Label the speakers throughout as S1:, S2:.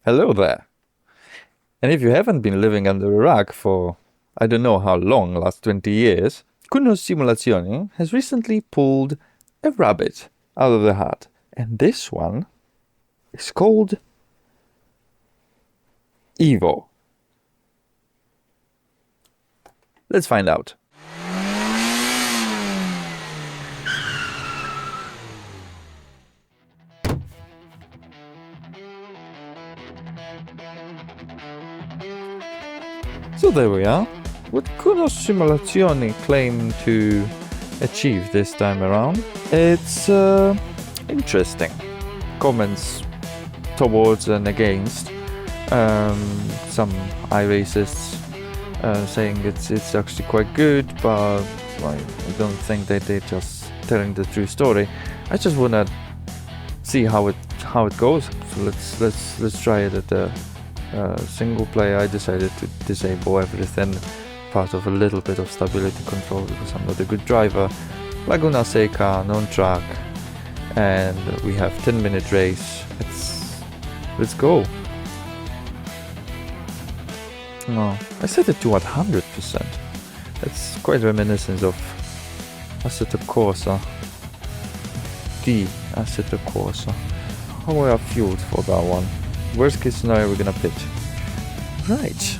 S1: Hello there. And if you haven't been living under a rock for I don't know how long, last 20 years, Kunos Simulazioni has recently pulled a rabbit out of the hat. And this one is called EVO. Let's find out. So there we are. What Kunos Simulazioni claim to achieve this time around, it's interesting. Comments towards and against. Some iRacists saying it's actually quite good, but I don't think that they're just telling the true story. I just wanna see how it goes. So let's try it at the single player. I decided to disable everything, part of a little bit of stability control because I'm not a good driver. Laguna Seca, non-track, and we have 10-minute race. Let's go. No, I set it to 100%. It's quite reminiscent of Assetto Corsa. The Assetto Corsa. How we are fueled for that one. Worst case scenario, we're gonna pit. Right.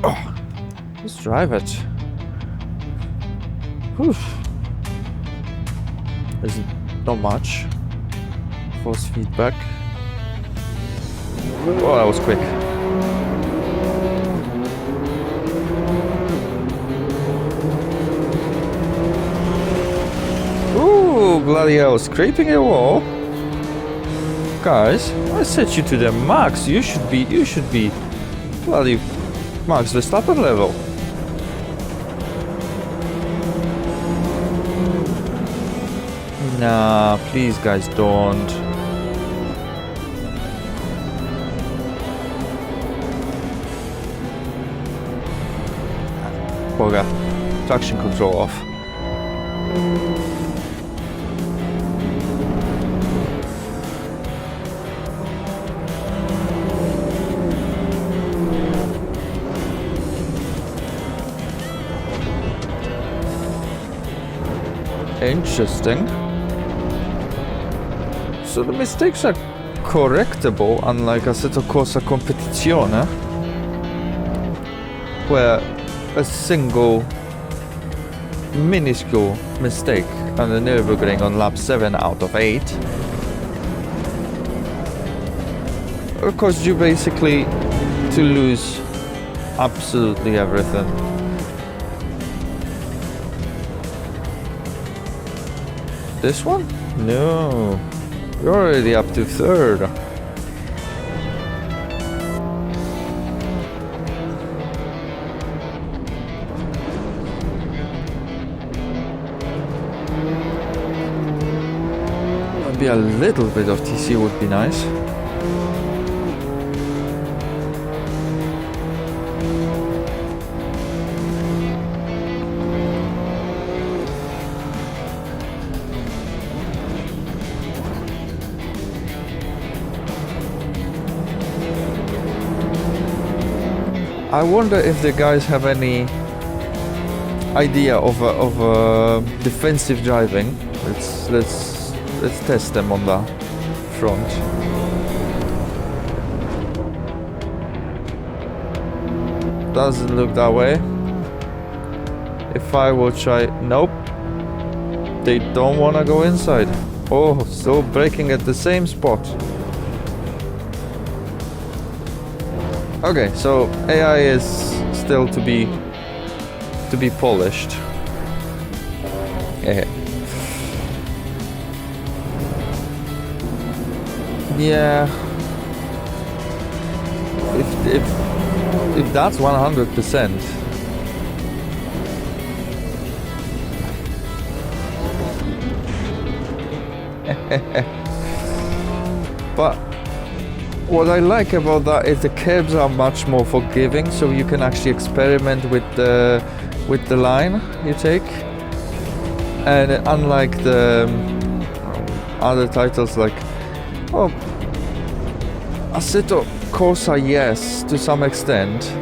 S1: Oh, let's drive it. Whew. There's not much. Force feedback. Oh, that was quick. Ooh, bloody hell, scraping a wall. Guys, I set you to the max. You should be bloody Max Verstappen level. Nah, please guys, don't. Bugger. Traction control off. Interesting. So the mistakes are correctable, unlike Assetto Corsa Competizione, where a single minuscule mistake on the Nürburgring on lap 7 out of 8 caused you basically to lose absolutely everything. This one? No. You're already up to third. Maybe a little bit of TC would be nice. I wonder if the guys have any idea of defensive driving. Let's test them on the front. Doesn't look that way. If I will try, nope. They don't want to go inside. Oh, still braking at the same spot. Okay, so AI is still to be polished. Yeah. If that's 100%. But what I like about that is the curbs are much more forgiving, so you can actually experiment with the line you take. And unlike the other titles like, oh, Assetto Corsa, yes, to some extent.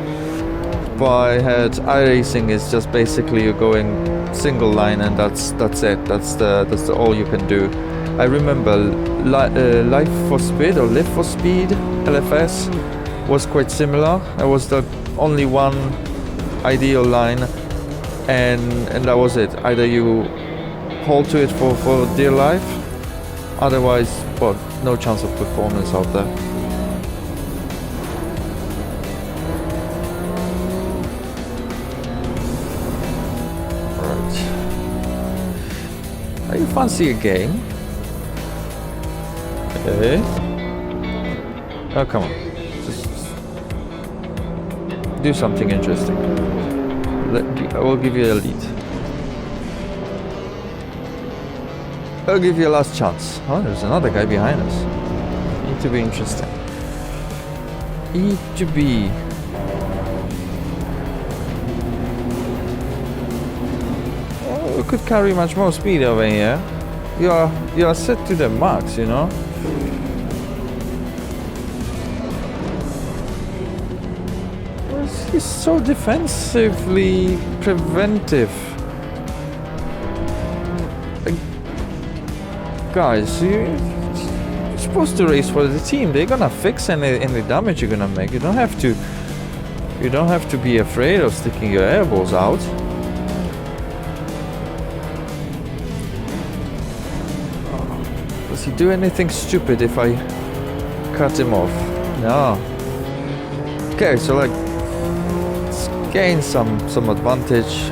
S1: But I had iRacing is just basically you're going single line and that's it. That's the all you can do. I remember Life for Speed or Live for Speed LFS was quite similar. It was the only one ideal line, and that was it. Either you hold to it for dear life, otherwise, well, no chance of performance out there. Right. Are you fancy a game? Okay. Oh, come on. Just do something interesting. I will give you a lead. I'll give you a last chance. Oh, there's another guy behind us. Need to be interesting. Need to be. Oh, you could carry much more speed over here. You are set to the max, you know. He's so defensively preventive. Guys, you're supposed to race for the team. They're gonna fix any damage you're gonna make. You don't have to be afraid of sticking your airballs out. Does he do anything stupid if I cut him off? No. Okay, so like let's gain some advantage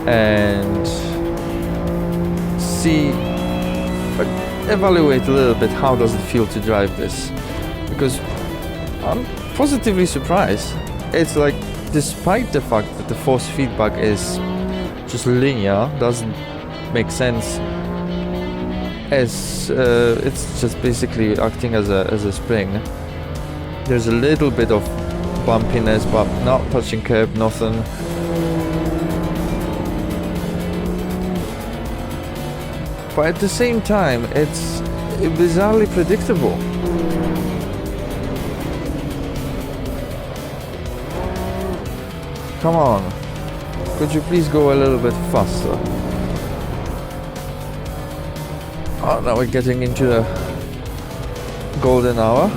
S1: and see, evaluate a little bit how does it feel to drive this, because I'm positively surprised. It's like, despite the fact that the force feedback is just linear, doesn't make sense, as it's just basically acting as a spring. There's a little bit of bumpiness, but not touching curb, nothing. But at the same time, it's bizarrely predictable. Come on, could you please go a little bit faster? Oh, now we're getting into the golden hour.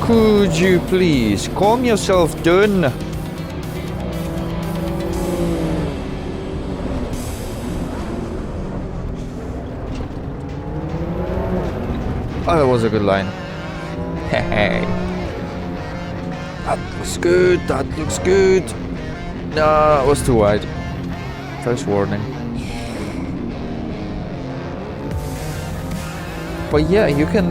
S1: Could you please calm yourself down? Oh, that was a good line. Hey. That looks good, that looks good. No, it was too wide. First warning. But yeah, you can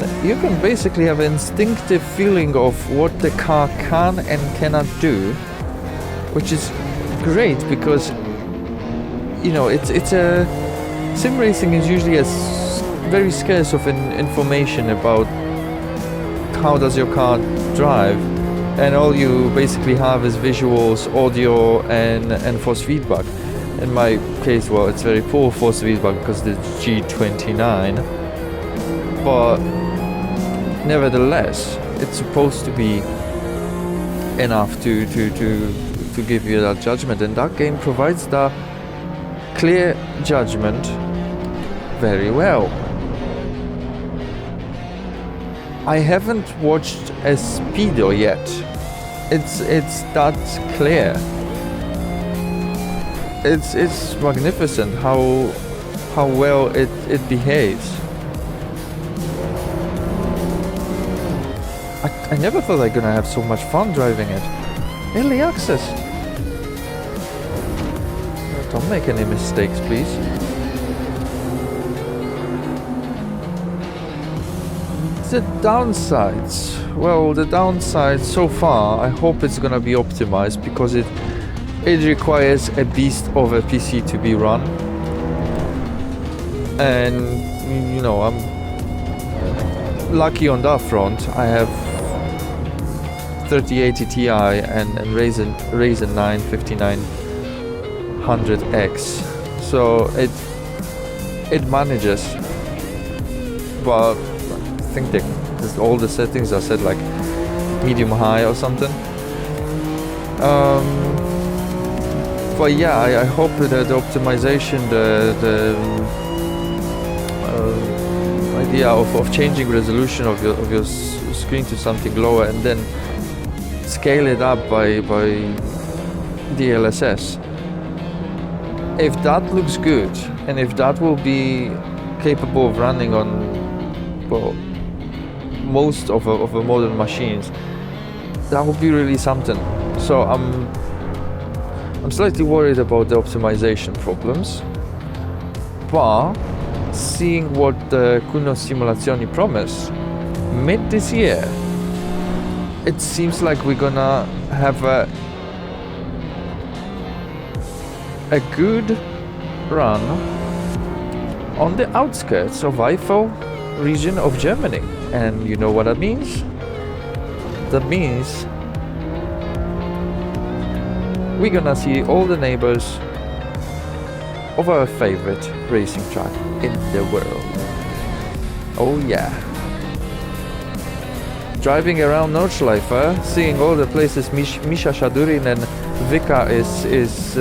S1: basically have an instinctive feeling of what the car can and cannot do, which is great because, you know, it's a sim racing is usually very scarce of information about how does your car drive, and all you basically have is visuals, audio, and force feedback. In my case, well, it's very poor force feedback because the G29. But nevertheless, it's supposed to be enough to give you that judgment, and that game provides that clear judgment very well. I haven't watched a speedo yet. It's that clear. It's magnificent how well it behaves. I never thought I'd gonna have so much fun driving it. Early access. Don't make any mistakes, please. The downsides. Well, the downsides so far, I hope it's gonna be optimized because it requires a beast of a PC to be run. And, you know, I'm lucky on that front. I have 3080 Ti and Ryzen 9 5900X, so it manages. But think all the settings are set like medium high or something. But yeah, I hope that the optimization, the idea of changing resolution of your screen to something lower and then scale it up by DLSS. If that looks good, and if that will be capable of running on, well, most of a modern machines, that would be really something. So I'm slightly worried about the optimization problems, but seeing what the Kunos Simulazioni promise mid this year, it seems like we're gonna have a good run on the outskirts of EVO region of Germany. And you know what that means? That means we're gonna see all the neighbors of our favorite racing track in the world. Oh yeah. Driving around Nordschleife, seeing all the places Misha Shadurin and Vika is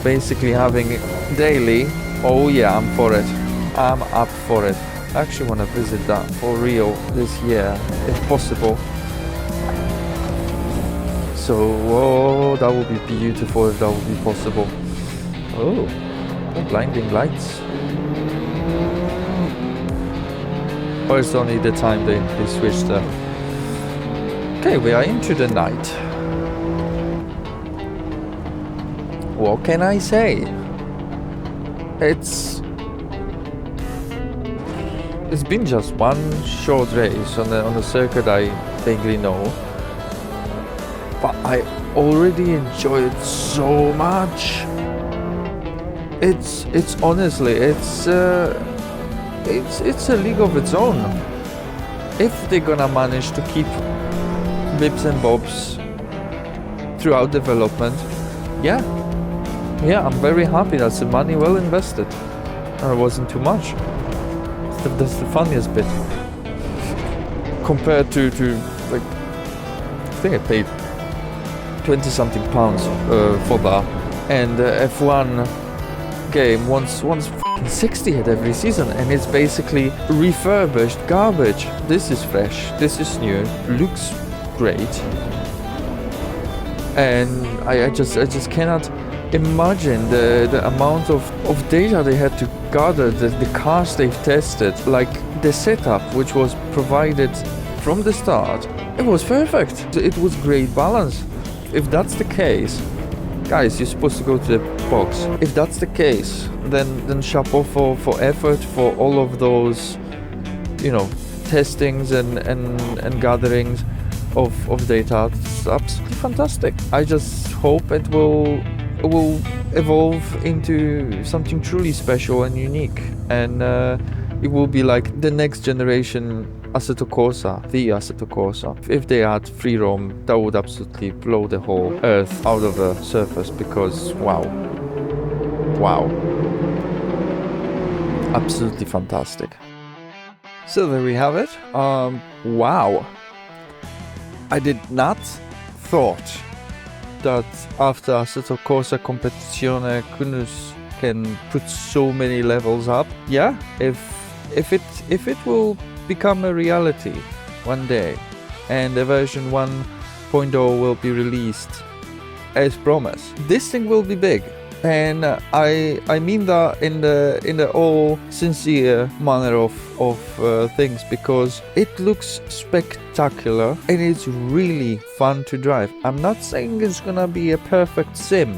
S1: basically having daily. Oh yeah, I'm for it. I'm up for it. I actually want to visit that for real this year, if possible. So, oh, that would be beautiful if that would be possible. Oh, blinding lights. Or it's only the time they switched them. Okay, we are into the night. What can I say? It's been just one short race on a circuit I vaguely know, but I already enjoy it so much. It's honestly, it's a league of its own. If they're gonna manage to keep bits and bobs throughout development, yeah, I'm very happy. That's the money well invested. And it wasn't too much. That's the funniest bit. Compared to like, I think I paid 20 something pounds for that, and F1 game wants 60 at every season, and it's basically refurbished garbage. This is fresh, this is new, looks great, and I just cannot imagine the amount of data they had to gather, the cars they've tested, like the setup which was provided from the start. It was perfect. It was great balance. If that's the case, guys, you're supposed to go to the box. If that's the case, then chapeau for effort for all of those, you know, testings and gatherings of data. It's absolutely fantastic. I just hope it will evolve into something truly special and unique, and it will be like the next generation Assetto Corsa, the Assetto Corsa. If they had free roam, that would absolutely blow the whole earth out of the surface, because wow, absolutely fantastic. So there we have it. Wow, I did not thought that after Assetto Corsa Competizione, Kunos can put so many levels up. Yeah, if it will become a reality one day, and the version 1.0 will be released as promised, this thing will be big. And I mean that in the all sincere manner of things, because it looks spectacular and it's really fun to drive. I'm not saying it's gonna be a perfect sim,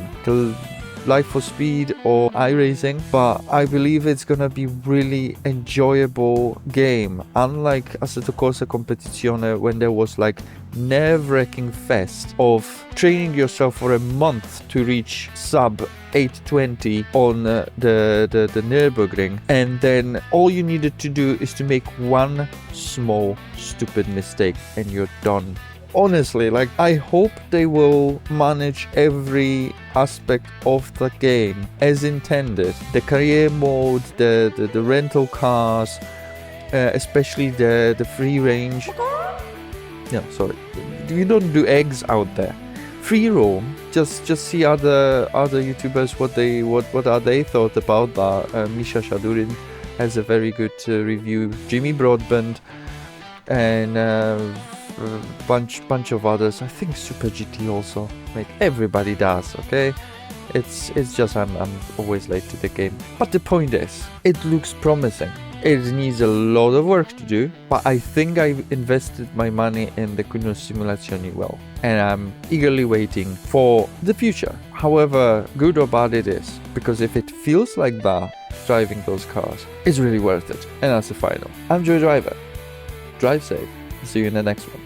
S1: Life for Speed or iRacing, but I believe it's gonna be really enjoyable game, unlike Assetto Corsa Competizione, when there was like nerve-wracking fest of training yourself for a month to reach sub 820 on the Nürburgring, and then all you needed to do is to make one small stupid mistake and you're done. Honestly, like, I hope they will manage every aspect of the game as intended. The career mode, the rental cars, especially the free range. Yeah, sorry, you don't do eggs out there. Free roam. Just see other YouTubers what are they thought about that. Misha Shadurin has a very good review. Jimmy Broadbent and bunch of others. I think Super GT also. Like everybody does. Okay, it's just I'm always late to the game. But the point is, it looks promising. It needs a lot of work to do, but I think I've invested my money in the Kunos Simulazioni well, and I'm eagerly waiting for the future, however good or bad it is, because if it feels like that, driving those cars is really worth it. And that's the final. I'm Joe Driver. Drive safe. See you in the next one.